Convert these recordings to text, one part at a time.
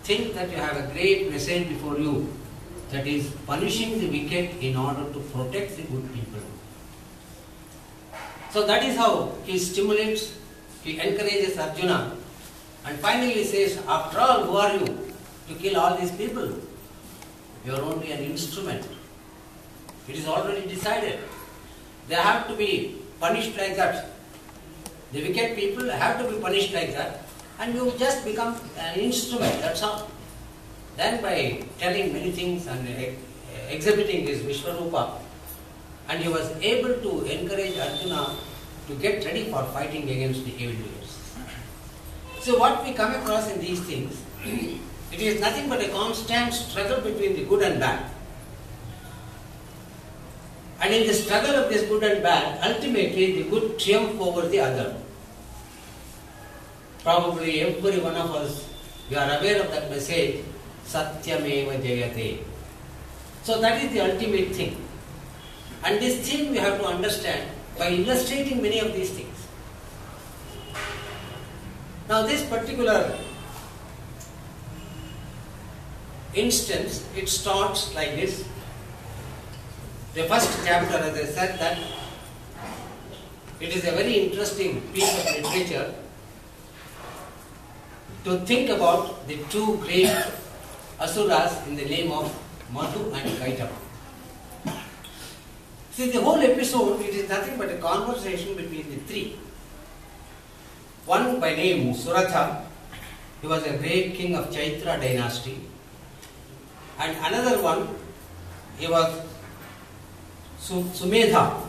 think that you have a great message before you, that is punishing the wicked in order to protect the good people. So that is how he stimulates, he encourages Arjuna, and finally says, after all, who are you to kill all these people? You are only an instrument. It is already decided. They have to be punished like that. The wicked people have to be punished like that, and you just become an instrument, that's all. Then by telling many things and exhibiting his Vishwarupa, and he was able to encourage Arjuna to get ready for fighting against the evildoers. So what we come across in these things, it is nothing but a constant struggle between the good and bad. And in the struggle of this good and bad, ultimately the good triumph over the other. Probably every one of us, we are aware of that message, Satyameva Jayate. So that is the ultimate thing. And this thing we have to understand by illustrating many of these things. Now this particular instance, it starts like this. The first chapter, as I said, that it is a very interesting piece of literature to think about the two great asuras in the name of Madhu and Kaitava. See, the whole episode, it is nothing but a conversation between the three. One by name Suratha, he was a great king of Chaitra dynasty. And another one, he was Sumedha,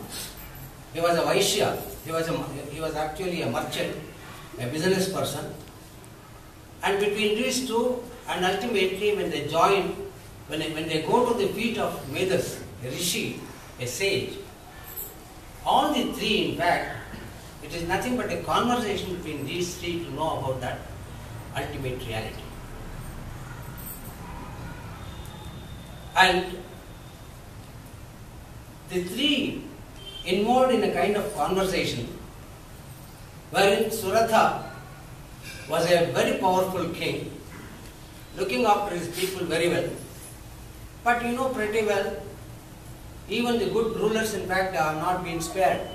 he was a Vaishya, he was actually a merchant, a business person. And between these two, and ultimately when they join, when they go to the feet of Vedas, a rishi, a sage, all the three, in fact, it is nothing but a conversation between these three to know about that ultimate reality. And the three involved in a kind of conversation wherein Suratha was a very powerful king, looking after his people very well. But you know pretty well, even the good rulers, in fact, have not been spared.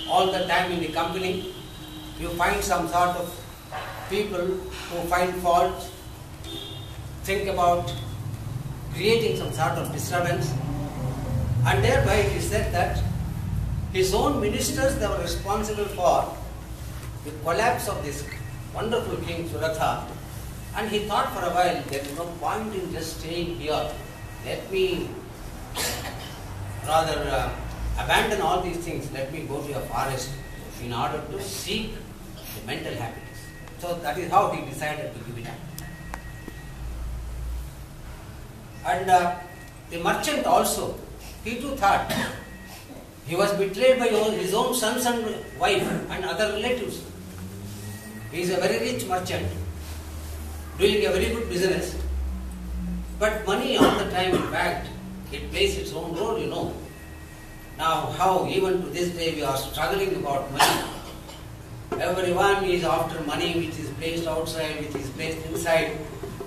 All the time in the company, you find some sort of people who find fault, think about creating some sort of disturbance, and thereby it is said that his own ministers, they were responsible for the collapse of this wonderful king Suratha, and he thought for a while, there is no point in just staying here. Let me rather abandon all these things, let me go to a forest in order to seek the mental happiness. So that is how he decided to give it up. And the merchant also, he too thought, he was betrayed by his own sons and wife and other relatives. He is a very rich merchant, doing a very good business, but money all the time, in fact, it plays its own role, you know. Now how even to this day we are struggling about money. Everyone is after money which is placed outside, which is placed inside,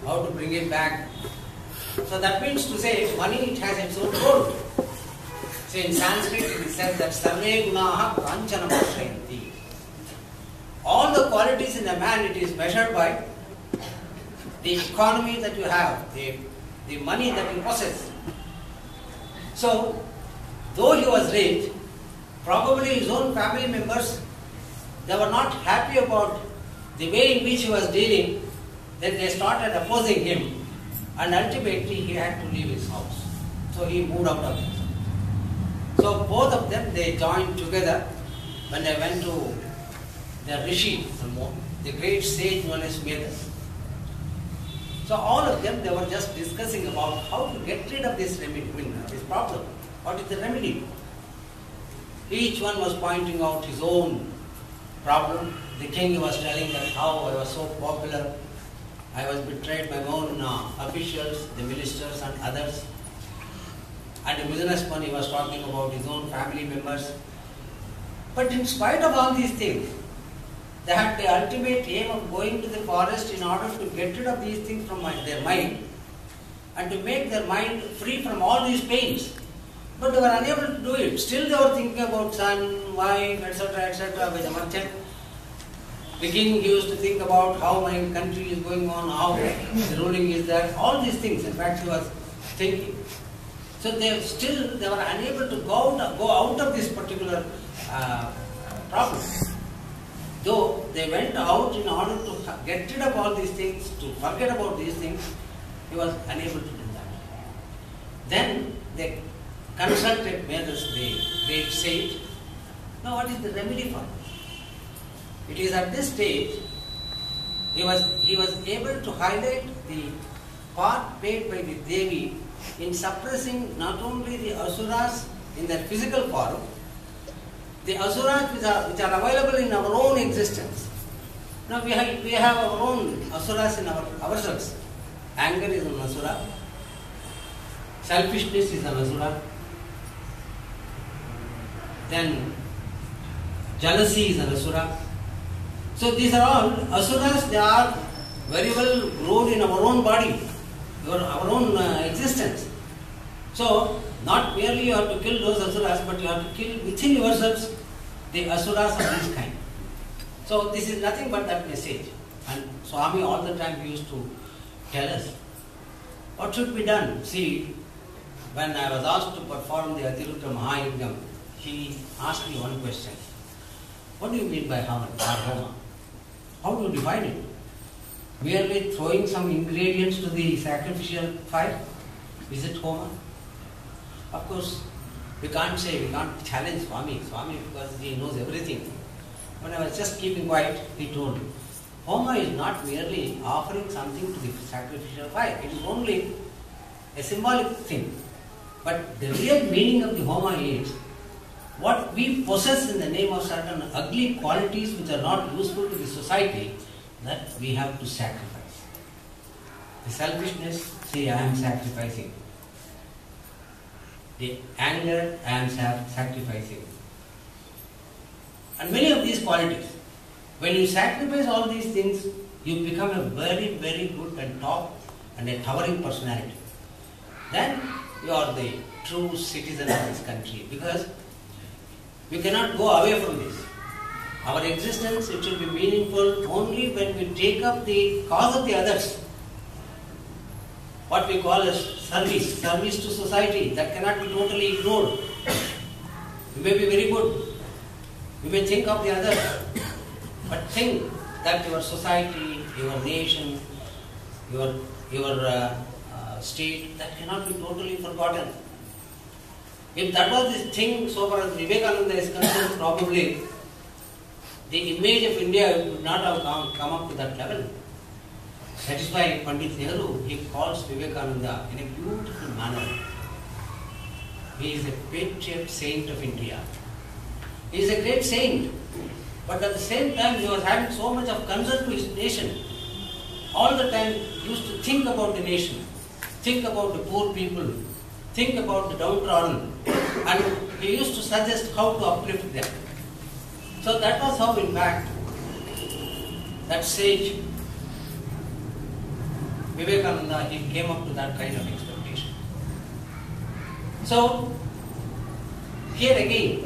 how to bring it back. So that means to say, money, it has its own role. So in Sanskrit it is said that Sarve Gunaha Kanchana Pashayanti. All the qualities in a man, it is measured by the economy that you have, the money that you possess. So, though he was rich, probably his own family members, they were not happy about the way in which he was dealing. Then they started opposing him, and ultimately he had to leave his house. So he moved out of it. So both of them, they joined together when they went to the rishi, the great sage known as Vedas. So all of them, they were just discussing about how to get rid of this problem. What is the remedy? Each one was pointing out his own problem. The king was telling that how I was so popular, I was betrayed by my own officials, the ministers and others. And the businessman, he was talking about his own family members. But in spite of all these things, they had the ultimate aim of going to the forest in order to get rid of these things from their mind and to make their mind free from all these pains. But they were unable to do it. Still they were thinking about son, wife, etc. with the merchant. The king used to think about how my country is going on, how the ruling is there, all these things. In fact, he was thinking. So they were unable to go out of this particular problem. Though they went out in order to get rid of all these things, to forget about these things, he was unable to do that. Then they consulted Vedas, the great sage. Now what is the remedy for it? It is at this stage he was able to highlight the part played by the Devi in suppressing not only the asuras in their physical form, the asuras which are available in our own existence. Now we have our own asuras in ourselves. Anger is an asura. Selfishness is an asura. Then jealousy is an asura. So these are all asuras. They are very well grown in our own body, our own existence. So not merely you have to kill those asuras, but you have to kill within yourselves the asuras of this kind. So this is nothing but that message. And Swami all the time used to tell us what should be done. See, when I was asked to perform the Atirudra Mahayagam, he asked me one question. What do you mean by Homa? How do you define it? Merely throwing some ingredients to the sacrificial fire? Is it Homa? Of course, we can't challenge Swami, because he knows everything. When I was just keeping quiet, he told, Homa is not merely offering something to the sacrificial fire. It is only a symbolic thing. But the real meaning of the Homa is what we possess in the name of certain ugly qualities which are not useful to the society, that we have to sacrifice. The selfishness, say I am sacrificing. The anger, I am sacrificing. And many of these qualities. When you sacrifice all these things, you become a very, very good and top and a towering personality. Then you are the true citizen of this country, because we cannot go away from this. Our existence, it should be meaningful only when we take up the cause of the others. What we call as service to society, that cannot be totally ignored. You may be very good. You may think of the others, but think that your society, your nation, your state, that cannot be totally forgotten. If that was the thing, so far as Vivekananda is concerned, probably the image of India would not have come up to that level. That is why Pandit Nehru, he calls Vivekananda in a beautiful manner. He is a patriot saint of India. He is a great saint, but at the same time he was having so much of concern to his nation. All the time he used to think about the nation, think about the poor people, think about the downtrodden, and he used to suggest how to uplift them. So that was how, in fact, that sage Vivekananda, he came up to that kind of expectation. So here again,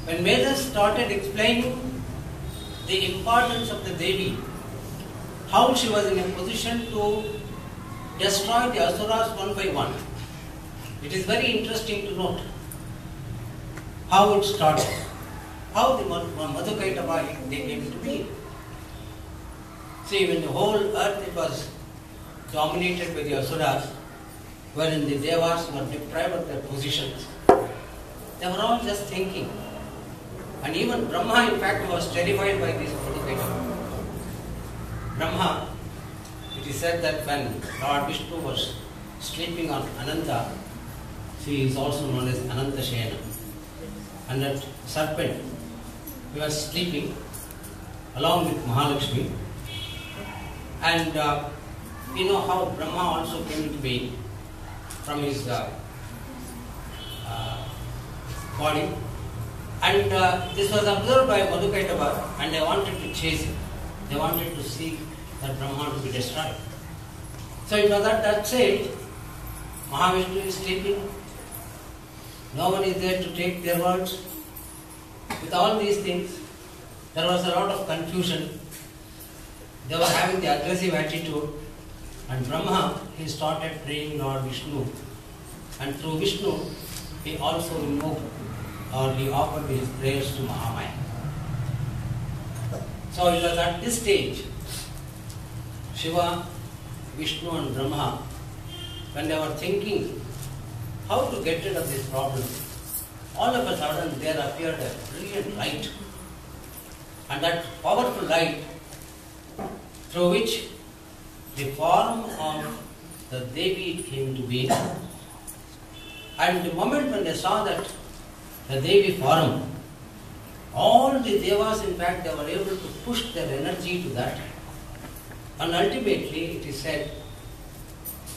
when Vedas started explaining the importance of the Devi, how she was in a position to destroy the asuras one by one, it is very interesting to note how it started, how the Madhukaitava, they came to be. See, when the whole earth it was dominated by the asuras, wherein the devas were deprived of their positions, they were all just thinking. And even Brahma, in fact, was terrified by this Madhukaitava. Brahma, it is said that when Lord Vishnu was sleeping on Ananta, he is also known as Ananta Shayana, and that serpent, he was sleeping along with Mahalakshmi, and you know how Brahma also came into being from his body. And this was observed by Madhukaitava, and they wanted to chase him. They wanted to see that Brahma to be destroyed. So it was at that stage, Mahavishnu is sleeping. No one is there to take their words. With all these things, there was a lot of confusion. They were having the aggressive attitude. And Brahma, he started praying Lord Vishnu. And through Vishnu, he also invoked or he offered his prayers to Mahamaya. So it was at this stage, Shiva, Vishnu and Brahma, when they were thinking how to get rid of this problem, all of a sudden there appeared a brilliant light. And that powerful light through which the form of the Devi came to be. And the moment when they saw that the Devi form, all the Devas, in fact, they were able to push their energy to that. And ultimately it is said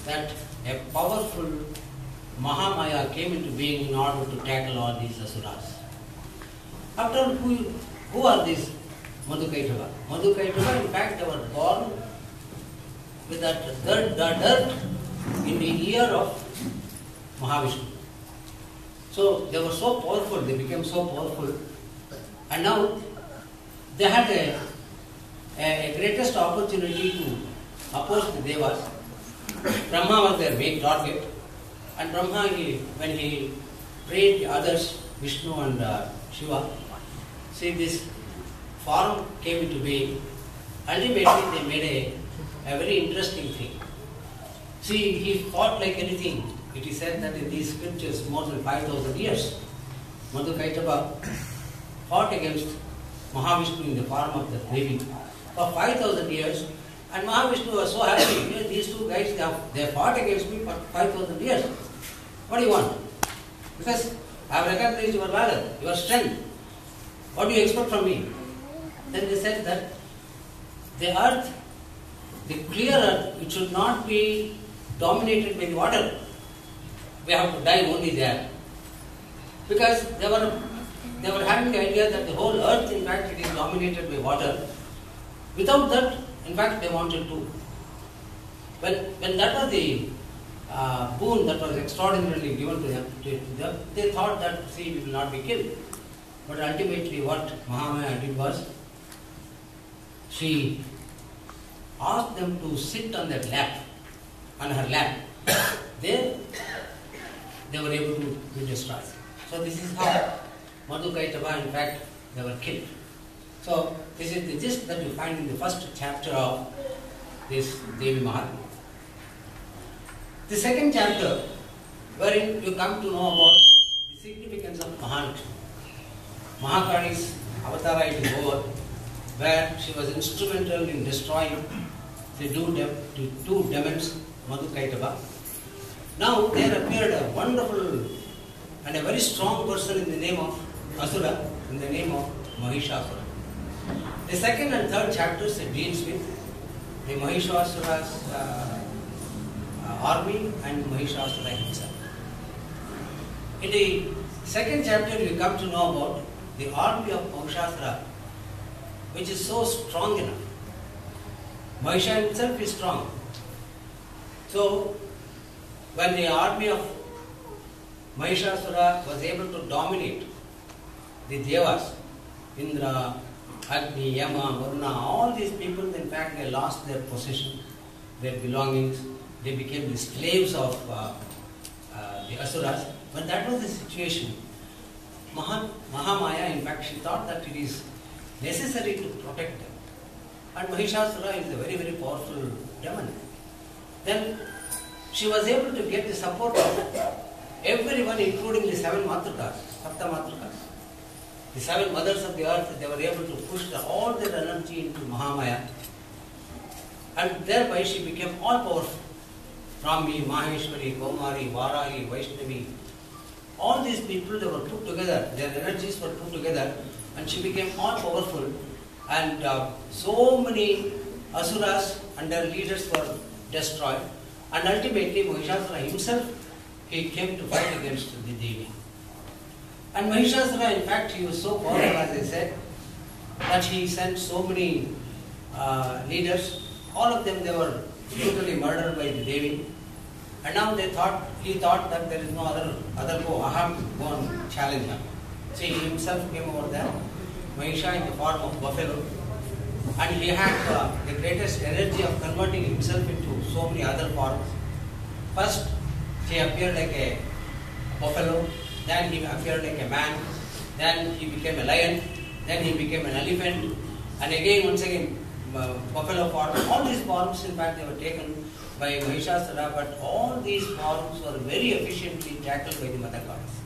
that a powerful Mahamaya came into being in order to tackle all these asuras. After all, who are these Madhukaitava? Madhukaitava, in fact, they were born with that dirt in the ear of Mahavishnu. So they were so powerful, they became so powerful, and now they had a greatest opportunity to oppose the Devas. Brahma was their main target, and Brahma, when he prayed the others, Vishnu and Shiva, see this form came into being. Ultimately they made a very interesting thing. See, he fought like anything. It is said that in these scriptures, more than 5,000 years, Madhukaitava fought against Mahavishnu in the form of the Devi for 5,000 years, and Mahavishnu was so happy. You know, these two guys, they fought against me for 5,000 years. What do you want? Because I have recognized your valor, your strength. What do you expect from me? Then they said that the earth, the clear earth, it should not be dominated by the water. We have to die only there. Because they were having the idea that the whole earth, in fact, it is dominated by water. Without that, in fact, they wanted to. When that was the boon that was extraordinarily given to them, they thought that, see, we will not be killed. But ultimately what Mahamaya did was, she asked them to sit on that lap, on her lap. There, they were able to be destroyed. So this is how Madhukaitava, in fact, they were killed. So this is the gist that you find in the first chapter of this Devi Mahatmya. The second chapter, wherein you come to know about the significance of Mahalakshmi. Mahakali's avatara is over, where she was instrumental in destroying the two demons, Madhukaitava. Now there appeared a wonderful and a very strong person in the name of Asura, in the name of Mahishasura. The second and third chapters deals with the Mahishasura's army and Mahishasura himself. In the second chapter we come to know about the army of Mahishasura, which is so strong enough. Mahisha himself is strong. So when the army of Mahishasura was able to dominate the Devas, Indra, Agni, Yama, Varuna, all these people, in fact, they lost their possession, their belongings. They became the slaves of the Asuras. But that was the situation. Mahamaya, in fact, she thought that it is necessary to protect them. And Mahishasura is a very, very powerful demon. Then she was able to get the support of everyone, including the 7 Matrukas, Sapta Matrukas. The 7 mothers of the earth, they were able to push all their energy into Mahamaya. And thereby she became all powerful. Brahmi, Maheshwari, Kaumari, Varahi, Vaishnavi. All these people, they were put together, their energies were put together, and she became all powerful. And so many Asuras and their leaders were destroyed. And ultimately Mahishasura himself, he came to fight against the Devi. And Mahishasura, in fact, he was so powerful, as I said, that he sent so many leaders. All of them, they were brutally murdered by the Devi. And now he thought that there is no other go. I have to go and challenge him. See, he himself came over there, Mahisha in the form of buffalo. And he had the greatest energy of converting himself into so many other forms. First, he appeared like a buffalo, then he appeared like a man, then he became a lion, then he became an elephant, and again, once again, buffalo form. All these forms, in fact, they were taken by Mahishasura, but all these forms were very efficiently tackled by the Mother Goddess.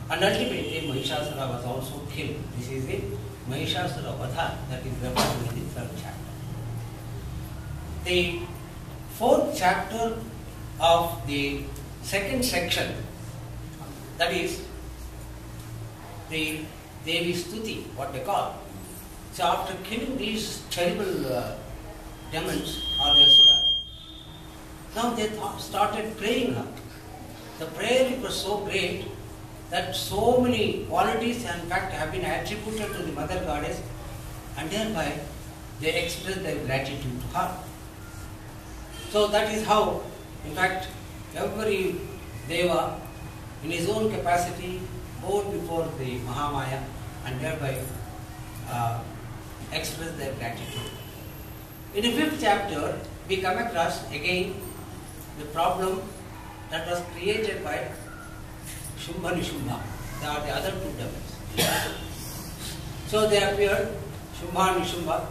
And ultimately, Mahishasura was also killed. This is the Mahishasura Vadha that is referred to in the 3rd chapter. The 4th chapter of the 2nd section, that is the Devi Stuti, what they call. So after killing these terrible demons or the asuras, now they started praying her. The prayer was so great that so many qualities, in fact, have been attributed to the Mother Goddess, and thereby they express their gratitude to her. So that is how, in fact, every Deva, in his own capacity, bowed before the Mahamaya and thereby express their gratitude. In the 5th chapter, we come across again the problem that was created by Shumbha Nishubha. They are the other 2 devils. So they appeared, Shumbha and Nishubha.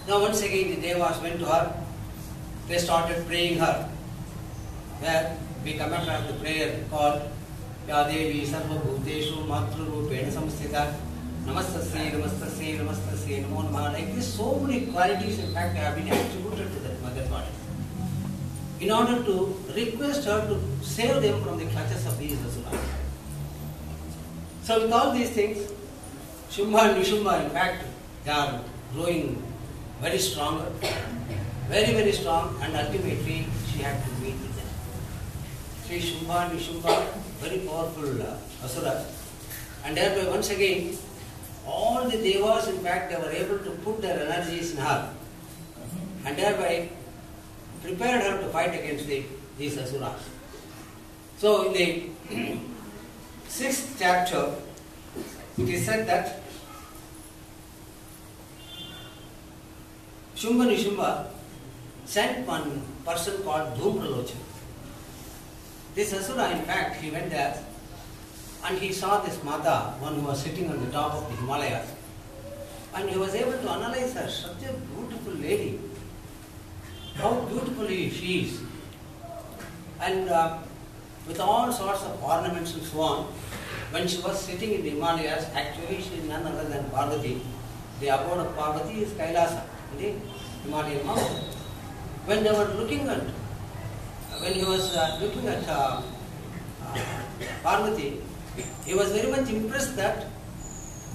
Now once again the Devas went to her. They started praying her. Where we come across the prayer called Ya Devi Sarva Bhuteshu Matru Rupena Samstita Namastasya Namastasya Namastasya Namo Namaha. Like this, so many qualities, in fact, have been attributed to that Mother Goddess, in order to request her to save them from the clutches of these asuras. So with all these things, Shumbha and Nishubha, in fact, they are growing very stronger, very, very strong, and ultimately she had to meet with them. Sri Shumbha and Nishubha, very powerful asuras, and thereby once again, all the Devas, in fact, they were able to put their energies in her, and thereby prepared her to fight against these asuras. So in the 6th chapter, it is said that Shumbha Nishubha sent one person called Dhumralochana. This asura, in fact, he went there and he saw this Mata, one who was sitting on the top of the Himalayas, and he was able to analyze her. Such a beautiful lady. How beautifully she is. And with all sorts of ornaments and so on, when she was sitting in the Himalayas, actually she is none other than Parvati. The abode of Parvati is Kailasa, the Himalayan mountain. When they were looking at, when he was looking at Parvati, he was very much impressed that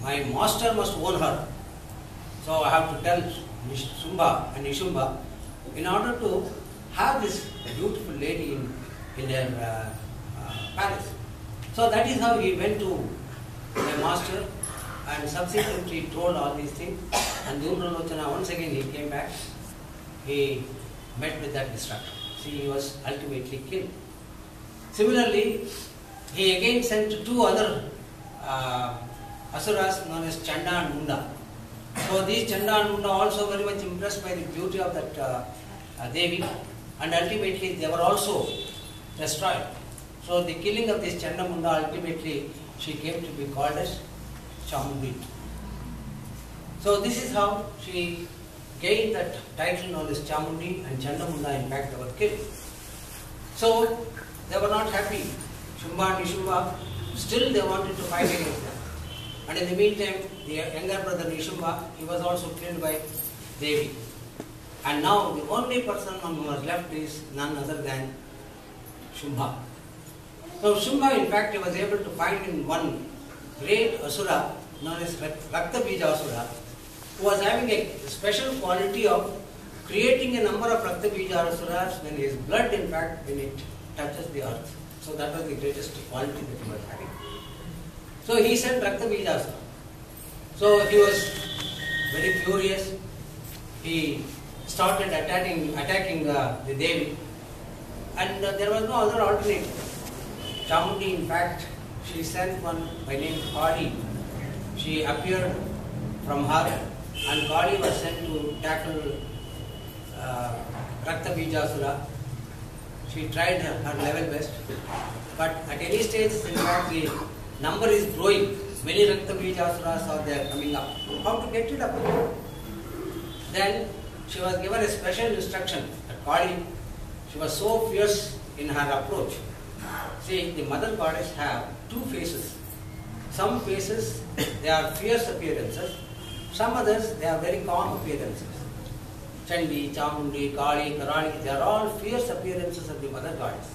my master must own her. So I have to tell Shumbha and Nishubha, in order to have this beautiful lady in their palace. So that is how he went to the master and subsequently told all these things. And Dhumralochana, once again he came back, he met with that destruction. See, he was ultimately killed. Similarly, he again sent 2 other asuras known as Chanda and Munda. So these Chanda and Munda also very much impressed by the beauty of that Devi, and ultimately they were also destroyed. So the killing of this Chanda Munda, ultimately she came to be called as Chamundi. So this is how she gained that title known as Chamundi, and Chanda Munda, in fact, they were killed. So they were not happy. Shumbha and Nishubha, still they wanted to fight against them. And in the meantime, the younger brother Nishubha, he was also killed by Devi. And now the only person who was left is none other than Shumbha. So Shumbha, in fact, he was able to find in one great asura known as Raktabija Asura, who was having a special quality of creating a number of Raktabija Asuras when his blood, in fact, when it touches the earth. So that was the greatest quality that he was having. So he sent Rakta Bijasura. So he was very furious. He started attacking the Devi, and there was no other alternative. Chamundi, in fact, she sent one by name Kali. She appeared from her, and Kali was sent to tackle Rakta Bijasura. She tried her level best, but at any stage, in fact, the number is growing. Many Rakta Bijasuras are there coming up. How to get rid of it? Then she was given a special instruction at Kali. She was so fierce in her approach. See, the mother goddess have two faces. Some faces, they are fierce appearances. Some others, they are very calm appearances. Chandi, Chamundi, Kali, Karali, they are all fierce appearances of the mother goddess.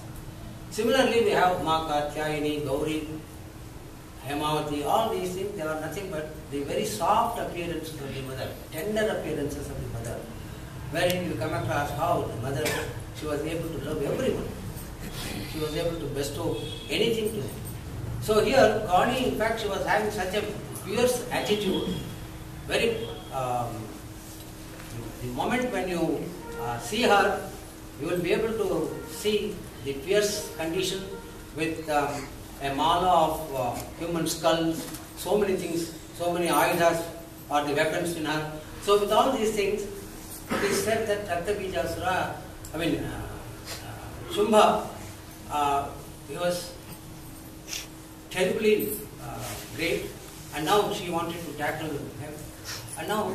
Similarly, we have Ma Katyayani, Gauri, Hemavati, all these things, they are nothing but the very soft appearances of the mother, tender appearances of the mother. Wherein you come across how the mother, she was able to love everyone. She was able to bestow anything to them. So here, Kali, in fact, she was having such a fierce attitude. Very, the moment when you see her, you will be able to see the fierce condition with a mala of human skulls, so many things, so many ayudas or the weapons in her. So with all these things, it is said that Rakta Bijasura, Shumbha, he was terribly great, and now she wanted to tackle him. And now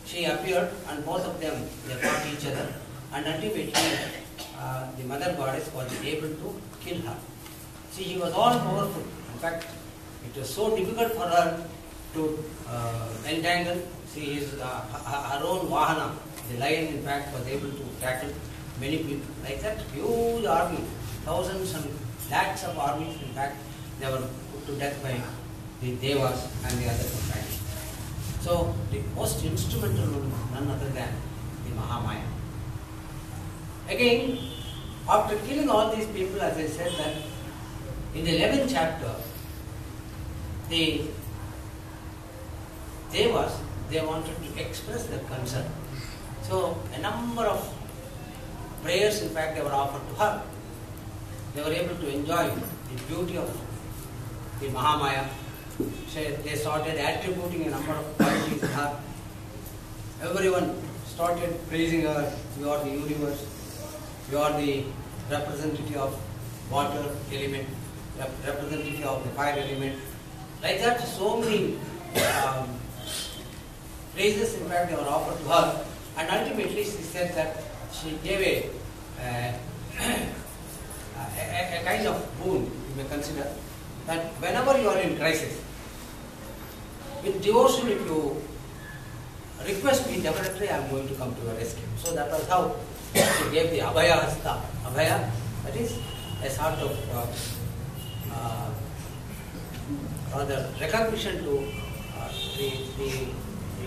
she appeared, and both of them, they fought each other, and ultimately the mother goddess was able to kill her. See, she was all powerful. In fact, it was so difficult for her to entangle. See, her own Vahana, the lion, in fact, was able to tackle many people. Like that huge army, thousands and lakhs of armies, in fact, they were put to death by the Devas and the other companions. So, the most instrumental one, none other than the Mahamaya. Again, after killing all these people, as I said, that in the 11th chapter, the Devas, they wanted to express their concern. So, a number of prayers, in fact, they were offered to her. They were able to enjoy the beauty of the Mahamaya. They started attributing a number of qualities to her. Everyone started praising her. You are the universe. You are the representative of water element, representative of the fire element. Like that, so many praises, in fact, they were offered to her. And ultimately, she said that she gave a kind of boon, you may consider, that whenever you are in crisis, with devotion, if you request me, definitely I am going to come to your rescue. So that was how she gave the Abhaya Hasta. Abhaya, that is a sort of rather recognition to the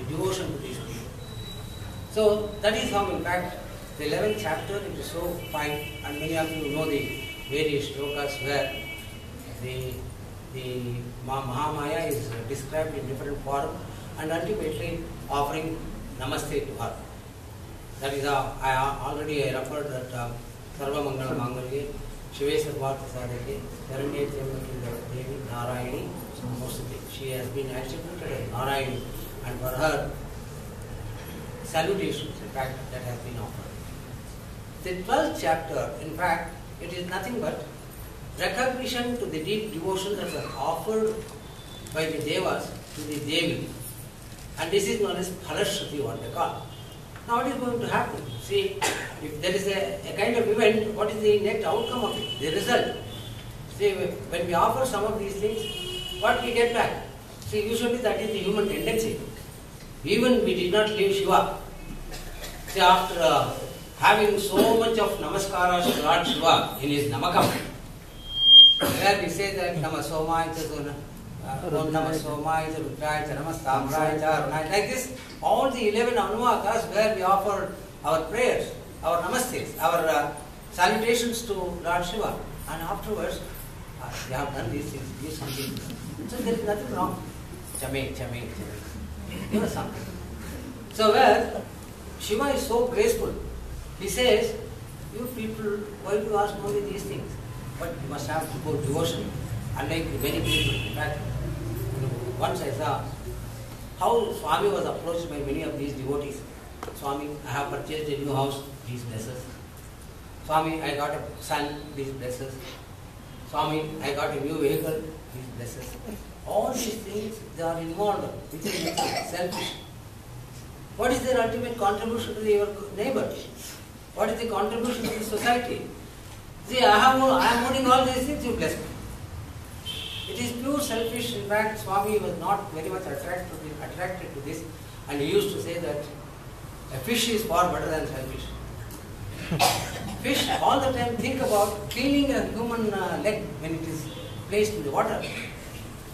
devotion to these people. So that is how, in fact, the 11th chapter, it is so fine, and many of you know the various shlokas where the Mahamaya is described in different forms, and ultimately offering namaste to her. That is how I already referred that Sarva Mangala Mangalye, Shive Sarvartha Sadhake, Saranye Tyambake Devi, Narayani, Samostate. She has been attributed as Narayani, and for her, salutations, in fact, that has been offered. The 12th chapter, in fact, it is nothing but recognition to the deep devotion that was offered by the Devas to the Devi. And this is known as Phalashruti, what they call. Now what is going to happen? See, if there is a kind of event, what is the net outcome of it? The result. See, when we offer some of these things, what we get back? See, usually that is the human tendency. Even we did not leave Shiva. See, after having so much of namaskaras to Lord Shiva in his Namakam, where we say that Namasomaya Chasona, Om Namasomaya Rudraya Namastamraya Arunaya, like this, all the 11 Anuvakas where we offer our prayers, our namastes, our salutations to Lord Shiva, and afterwards, They have done these things, give something. So there is nothing wrong. Chame. Give us something. So where Shiva is so graceful, he says, you people, why do you ask only these things? But you must have to go devotion. Unlike many people, in fact, once I saw how Swami was approached by many of these devotees. Swami, I have purchased a new house, please bless us. Swami, I got a son, please bless us. Swami, I got a new vehicle, please bless us. All these things, they are involved, which is selfish. What is their ultimate contribution to your neighbor? What is the contribution to the society? See, I am owning all these things, you bless me. It is pure selfish. In fact, Swami was not very much attracted to this, and he used to say that a fish is far better than selfish. Fish all the time think about cleaning a human leg when it is placed in the water.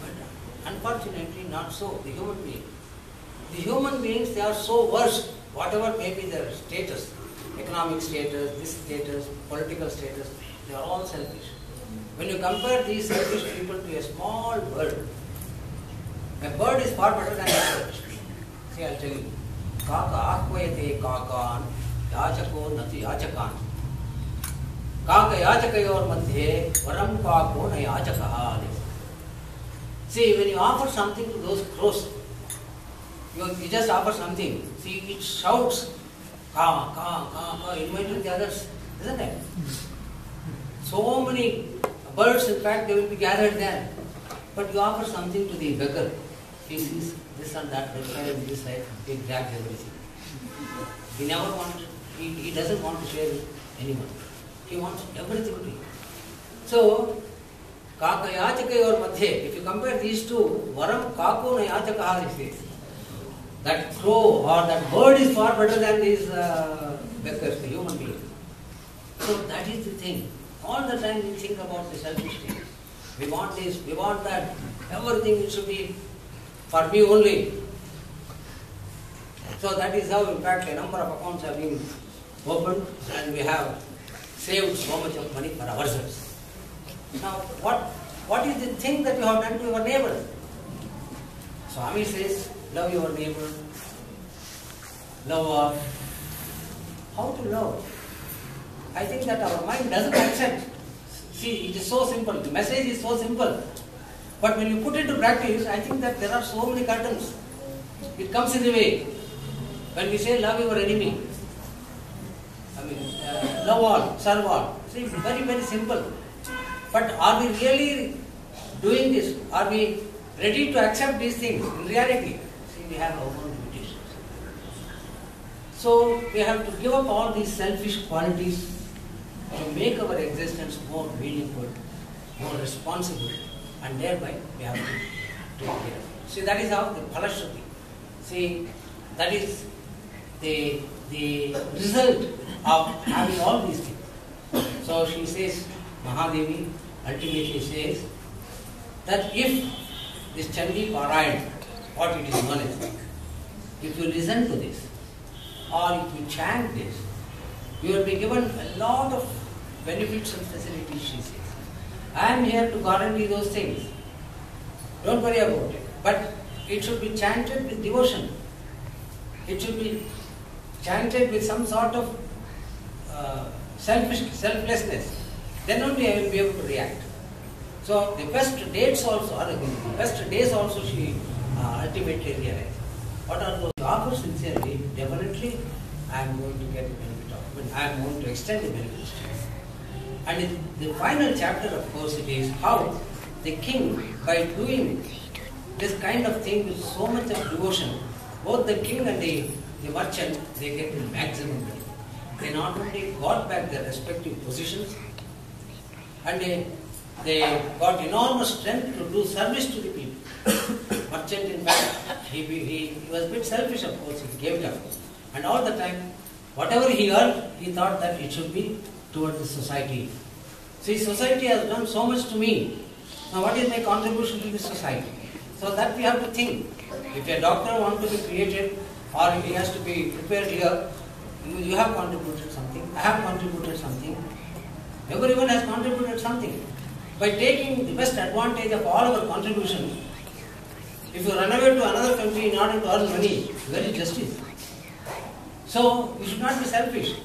But unfortunately, not so. The human being. The human beings, they are so worse, whatever may be their status, economic status, this status, political status, they are all selfish. When you compare these selfish people to a small bird, a bird is far better than a bird. See, I'll tell you. Kaka akvayate kakan, yachako nati yachakan. Kaka yachakayor madhye, varam kako na yachakaha. See, when you offer something to those crows, you just offer something. See, it shouts, ka, ka, ka, ka, inviting the others, isn't it? So many birds, in fact, they will be gathered there. But you offer something to the beggar. He sees this and that, this side and this side, he grabs everything. He never wants, he doesn't want to share with anyone. He wants everything to you. So, kaka yachaka or madhye, if you compare these two, varam kako na yachakaha, he says. That crow or that bird is far better than these beggars, the human being. So that is the thing. All the time we think about the selfish thing. We want this, we want that. Everything it should be for me only. So that is how, in fact, a number of accounts have been opened and we have saved so much of money for ourselves. Now, what is the thing that you have done to your neighbor? Swami says, love your neighbor. Love her. How to love? I think that our mind doesn't accept. See, it is so simple. The message is so simple. But when you put it to practice, I think that there are so many curtains. It comes in the way. When we say love your enemy, love all, serve all. See, very, very simple. But are we really doing this? Are we ready to accept these things in reality? See, we have our own limitations. So we have to give up all these selfish qualities to make our existence more meaningful, more responsible, and thereby we have to take care of it. See, that is how the Phalashruti. See, that is the result of having all these things. So she says, Mahadevi ultimately says that if this Chandi Parayan, what it is known as, if you listen to this, or if you chant this, you will be given a lot of benefits and facilities, she says. I am here to guarantee those things. Don't worry about it. But it should be chanted with devotion. It should be chanted with some sort of selflessness. Then only I will be able to react. So the best dates also, or the best days also she ultimately realized. What are those? Offer sincerely, definitely I am going to get the benefit of it. I am going to extend the benefits to you. And in the final chapter, of course, it is how the king, by doing this kind of thing with so much of devotion, both the king and the merchant, they get the maximum benefit. They not only got back their respective positions, and they got enormous strength to do service to the people. Merchant, in fact, he was a bit selfish, of course, he gave it up. And all the time, whatever he earned, he thought that it should be towards the society. See, society has done so much to me. Now what is my contribution to the society? So that we have to think. If a doctor wants to be created, or he has to be prepared here, you have contributed something, I have contributed something, everyone has contributed something. by taking the best advantage of all our contributions. If you run away to another country in order to earn money, where is justice? So, you should not be selfish.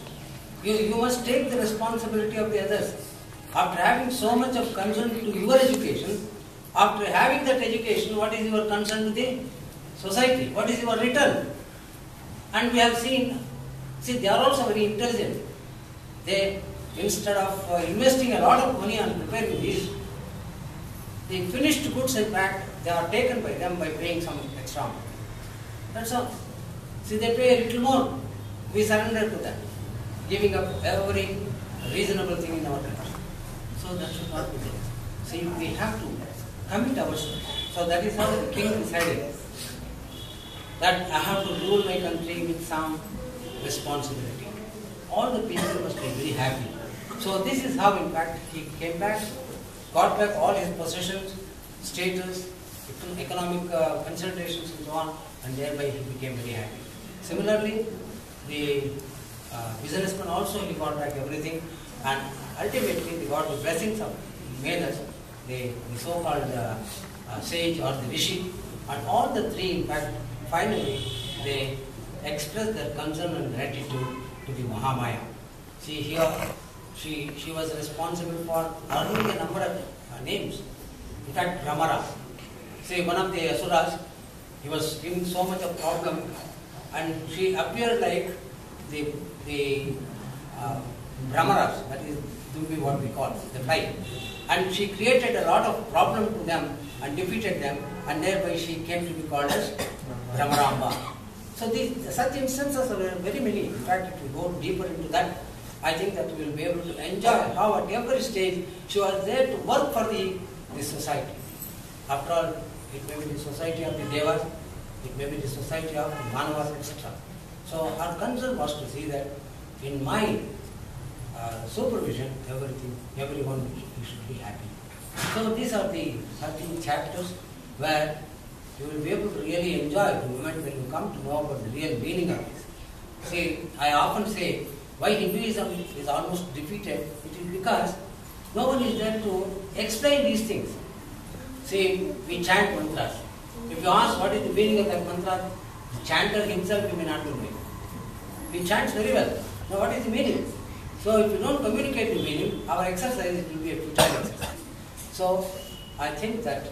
You must take the responsibility of the others. After having so much of concern to your education, after having that education, what is your concern to the society? What is your return? And we have seen, see, they are also very intelligent. They, instead of investing a lot of money on preparing these, the finished goods, in fact, they are taken by them by paying some extra amount. That's all. See, they pay a little more. We surrender to that, giving up every reasonable thing in our country. So that should not be there. See, we have to commit ourselves. So that is how the king decided that I have to rule my country with some responsibility. All the people must be very happy. So this is how, in fact, he came back, got back all his possessions, status, economic consultations and so on, and thereby he became very happy. Similarly, the businessman also, he got back everything, and ultimately they got the blessings of Vedas, the so-called sage or the rishi, and all the three, in fact, finally they expressed their concern and gratitude to the Mahamaya. See here, she was responsible for earning a number of names. In fact, Ramara, say one of the Asuras, he was giving so much of problem, and she appeared like the Brahmaras, that is what we call the fly. And she created a lot of problem to them and defeated them, and thereby she came to be called as Brahmaramba. So such instances are very many. In fact, if we go deeper into that, I think that we will be able to enjoy how at every stage she was there to work for the society. After all, it may be the society of the Devas, it may be the society of the Manavas, etc. So her concern was to see that in my supervision, everyone should be happy. So these are the 13 chapters where you will be able to really enjoy the moment when you come to know about the real meaning of this. See, I often say why Hinduism is almost defeated. It is because no one is there to explain these things. See, we chant mantras. If you ask what is the meaning of that mantra, the chanter himself may not know it. He chants very well. Now what is the meaning? So if you don't communicate the meaning, our exercise will be a futile exercise. So I think that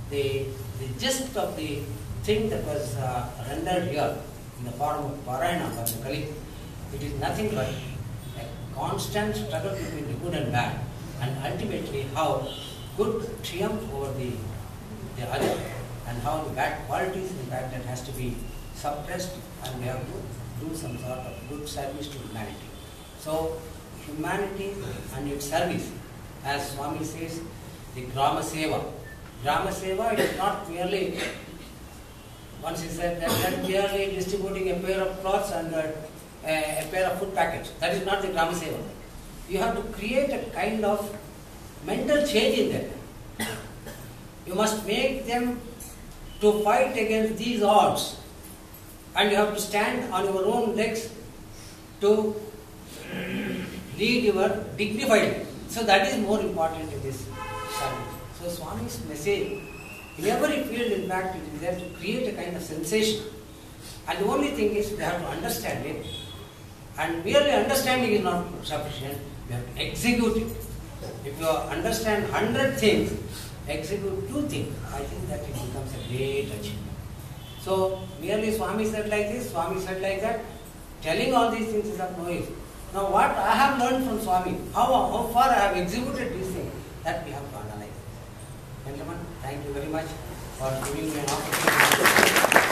the gist of the thing that was rendered here in the form of Parayana by the Kali, it is nothing but a constant struggle between the good and bad, and ultimately how good triumph over the other, and how the bad qualities, in fact, that has to be suppressed, and we have to do some sort of good service to humanity. So humanity and its service, as Swami says, the Grama Seva. Grama Seva, it is not merely, once he said that merely distributing a pair of clothes and a pair of food packets. That is not the Grama Seva. You have to create a kind of mental change in them. You must make them to fight against these odds, and you have to stand on your own legs to lead your dignified. So that is more important in this service. So Swami's message, in every field, in fact, it is there to create a kind of sensation. And the only thing is, we have to understand it. And merely understanding is not sufficient. We have to execute it. If you understand 100 things, execute 2 things, I think that it becomes a great achievement. So merely Swami said like this, Swami said like that, telling all these things is of no use. Now what I have learned from Swami, how far I have executed these things, that we have to analyze. Gentlemen, thank you very much for giving me an opportunity.